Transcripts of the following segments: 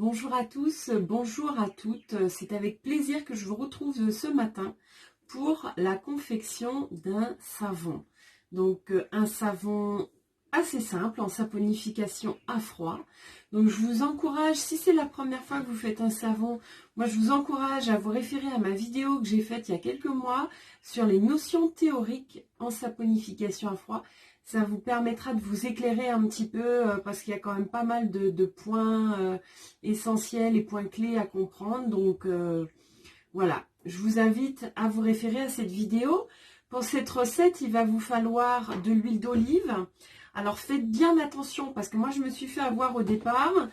Bonjour à tous, bonjour à toutes. C'est avec plaisir que je vous retrouve ce matin pour la confection d'un savon. Donc un savon assez simple en saponification à froid. Donc je vous encourage, si c'est la première fois que vous faites un savon, moi je vous encourage à vous référer à ma vidéo que j'ai faite il y a quelques mois sur les notions théoriques en saponification à froid. Ça vous permettra de vous éclairer un petit peu parce qu'il y a quand même pas mal de points essentiels et points clés à comprendre. Donc voilà, je vous invite à vous référer à cette vidéo. Pour cette recette, il va vous falloir de l'huile d'olive. Alors faites bien attention parce que moi je me suis fait avoir au départ.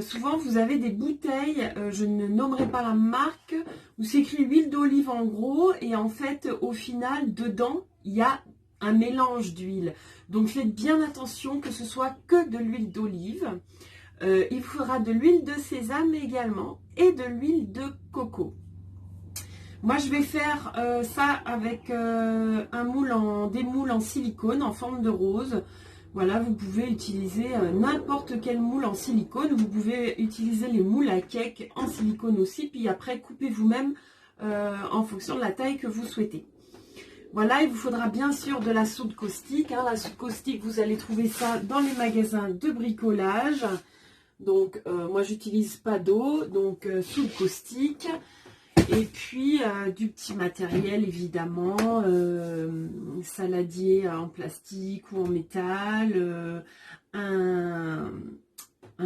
Souvent vous avez des bouteilles, je ne nommerai pas la marque, où c'est écrit huile d'olive en gros et en fait au final dedans il y a un mélange d'huile. Donc faites bien attention que ce soit que de l'huile d'olive. Il vous faudra de l'huile de sésame également et de l'huile de coco. Moi je vais faire ça avec des moules en silicone en forme de rose. Voilà, vous pouvez utiliser n'importe quel moule en silicone. Vous pouvez utiliser les moules à cake en silicone aussi. Puis après, coupez vous-même en fonction de la taille que vous souhaitez. Voilà, il vous faudra bien sûr de la soude caustique. La soude caustique, vous allez trouver ça dans les magasins de bricolage. Donc, moi, j'utilise pas d'eau, donc soude caustique. Et puis, du petit matériel, évidemment, saladier en plastique ou en métal, un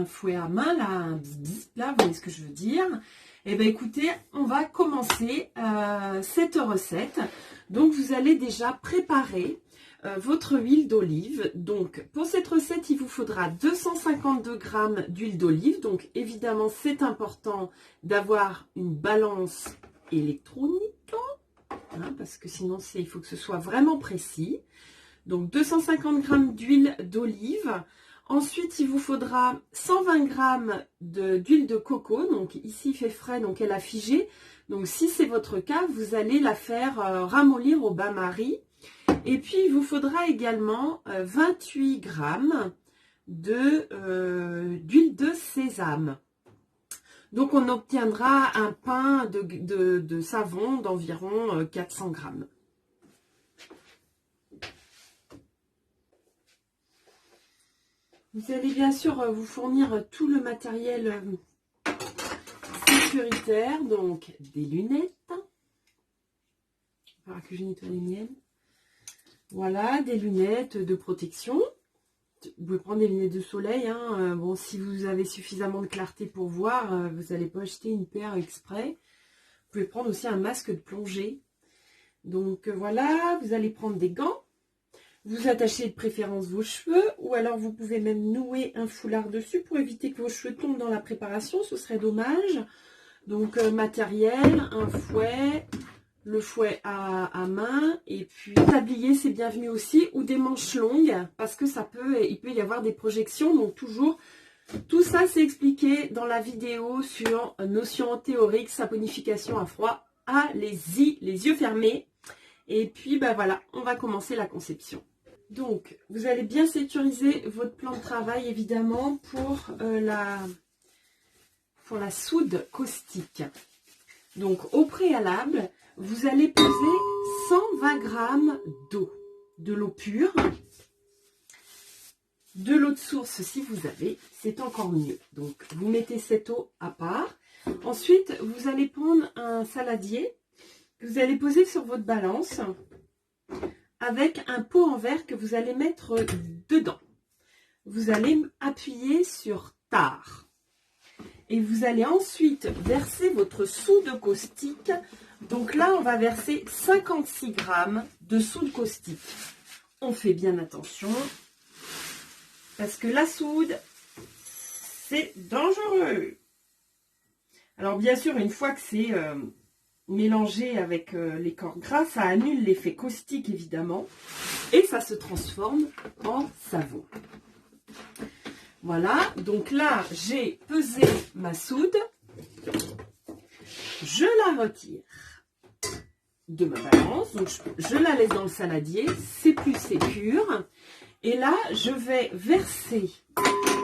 fouet à main, là, un bzz, là, vous voyez ce que je veux dire. Eh bien, écoutez, on va commencer cette recette. Donc, vous allez déjà préparer votre huile d'olive. Donc, pour cette recette, il vous faudra 252 g d'huile d'olive. Donc, évidemment, c'est important d'avoir une balance électronique, parce que sinon, il faut que ce soit vraiment précis. Donc, 250 g d'huile d'olive. Ensuite, il vous faudra 120 g d'huile de coco. Donc, ici, il fait frais, donc elle a figé. Donc, si c'est votre cas, vous allez la faire ramollir au bain-marie. Et puis, il vous faudra également 28 g d'huile de sésame. Donc, on obtiendra un pain de savon d'environ 400 g. Vous allez bien sûr vous fournir tout le matériel sécuritaire, donc des lunettes. Il va falloir que je nettoie les miennes. Voilà, des lunettes de protection. Vous pouvez prendre des lunettes de soleil. Bon, si vous avez suffisamment de clarté pour voir, vous n'allez pas acheter une paire exprès. Vous pouvez prendre aussi un masque de plongée. Donc voilà, vous allez prendre des gants. Vous attachez de préférence vos cheveux ou alors vous pouvez même nouer un foulard dessus pour éviter que vos cheveux tombent dans la préparation, ce serait dommage. Donc matériel, un fouet, le fouet à main et puis tablier c'est bienvenu aussi ou des manches longues parce que il peut y avoir des projections. Donc toujours, tout ça c'est expliqué dans la vidéo sur notions théoriques, saponification à froid. Allez-y, les yeux fermés. Et puis voilà, on va commencer la conception. Donc, vous allez bien sécuriser votre plan de travail, évidemment, pour la soude caustique. Donc, au préalable, vous allez poser 120 g d'eau, de l'eau pure, de l'eau de source si vous avez, c'est encore mieux. Donc, vous mettez cette eau à part. Ensuite, vous allez prendre un saladier que vous allez poser sur votre balance avec un pot en verre que vous allez mettre dedans. Vous allez appuyer sur tare. Et vous allez ensuite verser votre soude caustique. Donc là, on va verser 56 g de soude caustique. On fait bien attention. Parce que la soude, c'est dangereux. Alors bien sûr, une fois que c'est mélangé avec les corps gras, ça annule l'effet caustique évidemment et ça se transforme en savon. Voilà, donc là j'ai pesé ma soude, je la retire de ma balance, donc je la laisse dans le saladier, c'est plus sécure et là je vais verser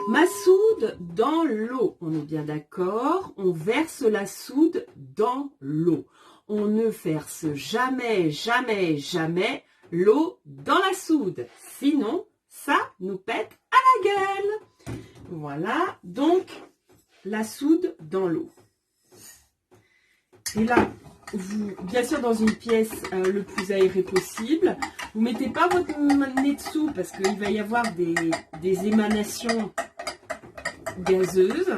Ma soude dans l'eau. On est bien d'accord. On verse la soude dans l'eau. On ne verse jamais, jamais, jamais l'eau dans la soude. Sinon, ça nous pète à la gueule. Voilà, donc la soude dans l'eau. Et là, vous, bien sûr dans une pièce le plus aérée possible. Vous ne mettez pas votre nez dessous parce qu'il va y avoir des émanations gazeuses.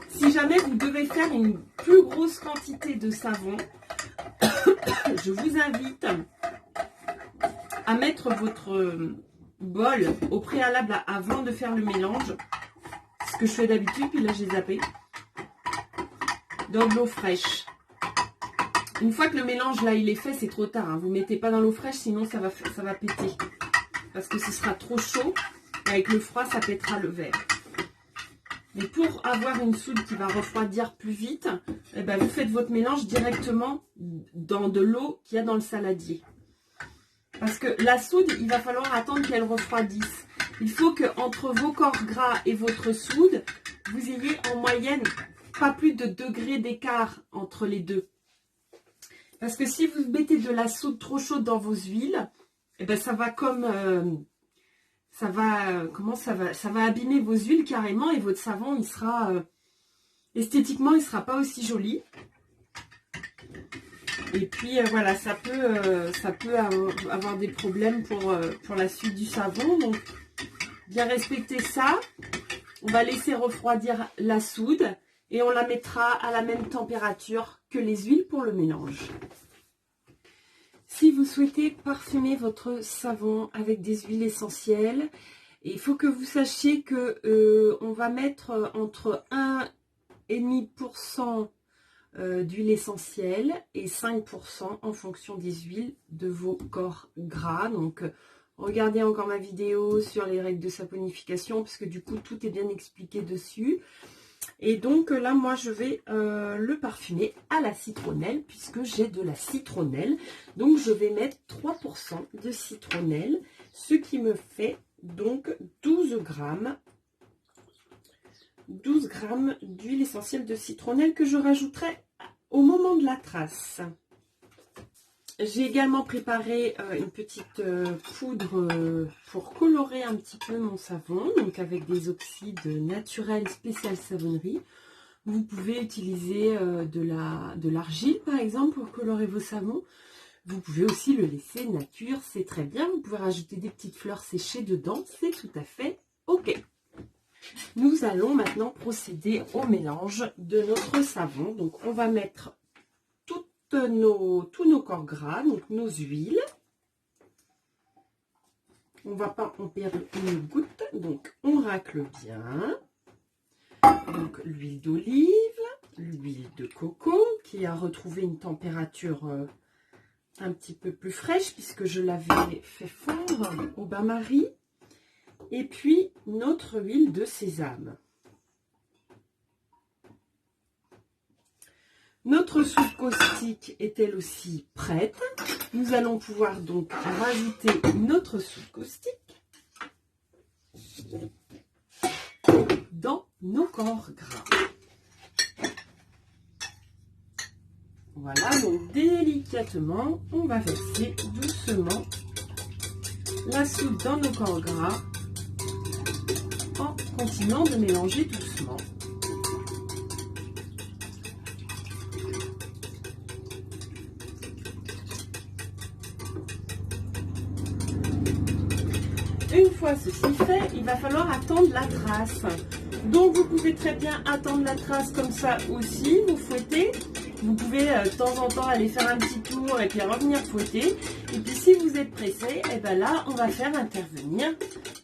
Si jamais vous devez faire une plus grosse quantité de savon, je vous invite à mettre votre bol au préalable avant de faire le mélange. Ce que je fais d'habitude, puis là j'ai zappé. Dans de l'eau fraîche. Une fois que le mélange là il est fait, c'est trop tard. Hein. Vous ne mettez pas dans l'eau fraîche, sinon ça va péter. Parce que ce sera trop chaud. Et avec le froid, ça pètera le verre. Mais pour avoir une soude qui va refroidir plus vite, eh ben, vous faites votre mélange directement dans de l'eau qu'il y a dans le saladier. Parce que la soude, il va falloir attendre qu'elle refroidisse. Il faut que entre vos corps gras et votre soude, vous ayez en moyenne pas plus de 2 degrés d'écart entre les deux. Parce que si vous mettez de la soude trop chaude dans vos huiles, eh ben, ça va comme... ça va abîmer vos huiles carrément et votre savon, il sera esthétiquement, il sera pas aussi joli. Et puis voilà, ça peut avoir des problèmes pour la suite du savon. Donc, bien respecter ça. On va laisser refroidir la soude et on la mettra à la même température que les huiles pour le mélange. Si vous souhaitez parfumer votre savon avec des huiles essentielles, il faut que vous sachiez que on va mettre entre 1,5% d'huile essentielle et 5% en fonction des huiles de vos corps gras. Donc, regardez encore ma vidéo sur les règles de saponification, parce que du coup, tout est bien expliqué dessus. Et donc là, moi, je vais le parfumer à la citronnelle, puisque j'ai de la citronnelle. Donc, je vais mettre 3% de citronnelle, ce qui me fait donc 12 grammes d'huile essentielle de citronnelle que je rajouterai au moment de la trace. J'ai également préparé une petite poudre pour colorer un petit peu mon savon, donc avec des oxydes naturels spécial savonnerie. Vous pouvez utiliser de l'argile par exemple pour colorer vos savons. Vous pouvez aussi le laisser nature, c'est très bien. Vous pouvez rajouter des petites fleurs séchées dedans, c'est tout à fait ok. Nous allons maintenant procéder au mélange de notre savon. Donc on va mettre tous nos corps gras, donc nos huiles. On ne va pas en perdre une goutte, donc on racle bien. Donc l'huile d'olive, l'huile de coco qui a retrouvé une température un petit peu plus fraîche puisque je l'avais fait fondre au bain-marie. Et puis notre huile de sésame. Notre soude caustique est elle aussi prête. Nous allons pouvoir donc rajouter notre soude caustique dans nos corps gras. Voilà, donc délicatement, on va verser doucement la soude dans nos corps gras en continuant de mélanger doucement. Une fois ceci fait, il va falloir attendre la trace. Donc vous pouvez très bien attendre la trace comme ça aussi, vous fouettez. Vous pouvez de temps en temps aller faire un petit tour et puis revenir fouetter. Et puis si vous êtes pressé, et ben là on va faire intervenir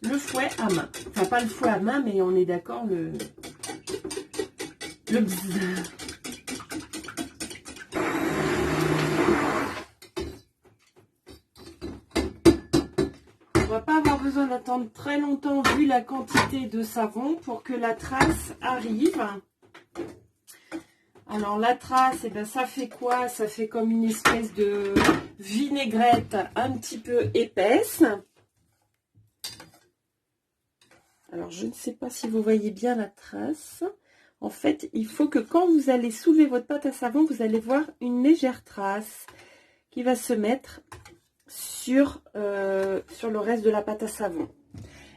le fouet à main. Enfin pas le fouet à main, mais on est d'accord, le bzzz. On va pas avoir besoin d'attendre très longtemps vu la quantité de savon pour que la trace arrive. Alors la trace, eh ben, ça fait quoi? Ça fait comme une espèce de vinaigrette un petit peu épaisse. Alors, je ne sais pas si vous voyez bien la trace. En fait, il faut que quand vous allez soulever votre pâte à savon, vous allez voir une légère trace qui va se mettre sur le reste de la pâte à savon.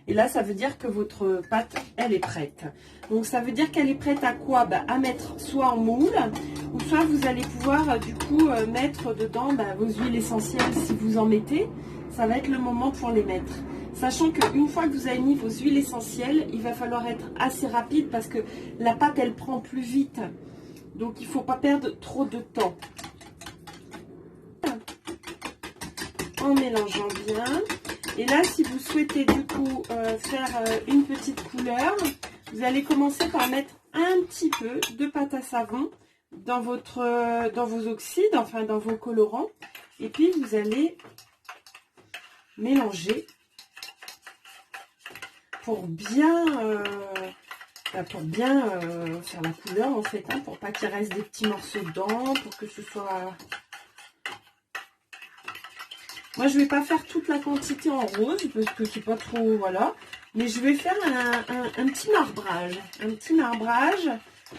Et là, ça veut dire que votre pâte, elle est prête. Donc, ça veut dire qu'elle est prête à quoi? À mettre soit en moule, ou soit vous allez pouvoir, du coup, mettre dedans vos huiles essentielles si vous en mettez. Ça va être le moment pour les mettre. Sachant qu'une fois que vous avez mis vos huiles essentielles, il va falloir être assez rapide parce que la pâte, elle prend plus vite. Donc, il ne faut pas perdre trop de temps. En mélangeant bien. Et là, si vous souhaitez du coup faire une petite couleur, vous allez commencer par mettre un petit peu de pâte à savon dans vos oxydes, enfin dans vos colorants. Et puis, vous allez mélanger pour bien faire la couleur en fait, pour pas qu'il reste des petits morceaux dedans, pour que ce soit... Moi, je vais pas faire toute la quantité en rose parce que c'est pas trop, voilà. Mais je vais faire un petit marbrage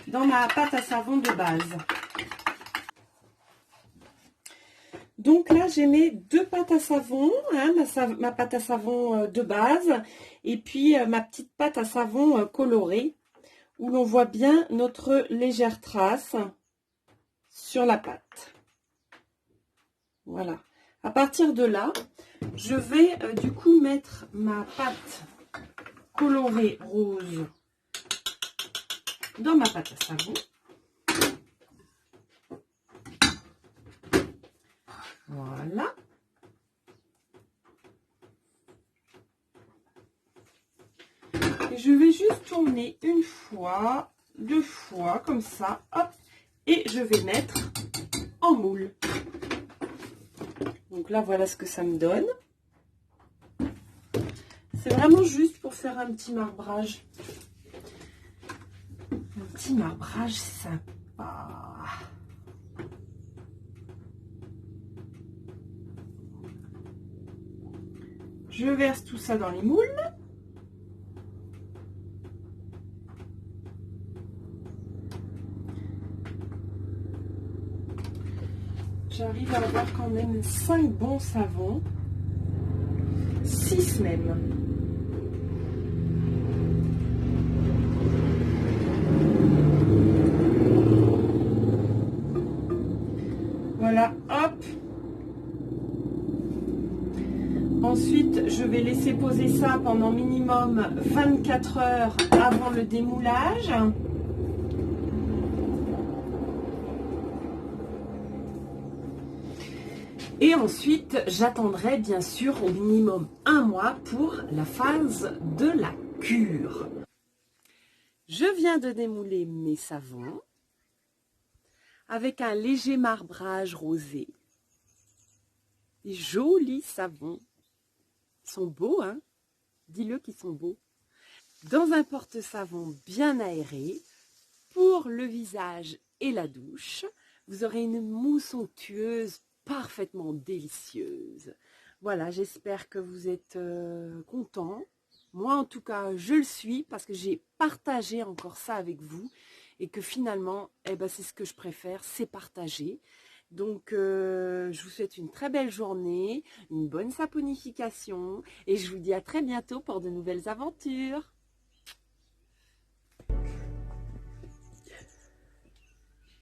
dans ma pâte à savon de base. Donc là, j'ai mes deux pâtes à savon, ma pâte à savon de base et puis ma petite pâte à savon colorée où l'on voit bien notre légère trace sur la pâte. Voilà. À partir de là, je vais du coup mettre ma pâte colorée rose dans ma pâte à savon. Voilà. Et je vais juste tourner une fois, deux fois, comme ça, hop, et je vais mettre en moule. Donc là, voilà ce que ça me donne. C'est vraiment juste pour faire un petit marbrage. Un petit marbrage sympa. Je verse tout ça dans les moules. J'arrive à avoir quand même 5 bons savons. 6 même. Voilà, hop. Ensuite, je vais laisser poser ça pendant minimum 24 heures avant le démoulage. Et ensuite, j'attendrai bien sûr au minimum 1 mois pour la phase de la cure. Je viens de démouler mes savons avec un léger marbrage rosé. Des jolis savons. Ils sont beaux, hein? Dis-le qu'ils sont beaux. Dans un porte-savon bien aéré, pour le visage et la douche, vous aurez une mousse onctueuse parfaitement délicieuse. Voilà, j'espère que vous êtes contents. Moi, en tout cas, je le suis parce que j'ai partagé encore ça avec vous et que finalement, c'est ce que je préfère, c'est partager. Donc, je vous souhaite une très belle journée, une bonne saponification et je vous dis à très bientôt pour de nouvelles aventures.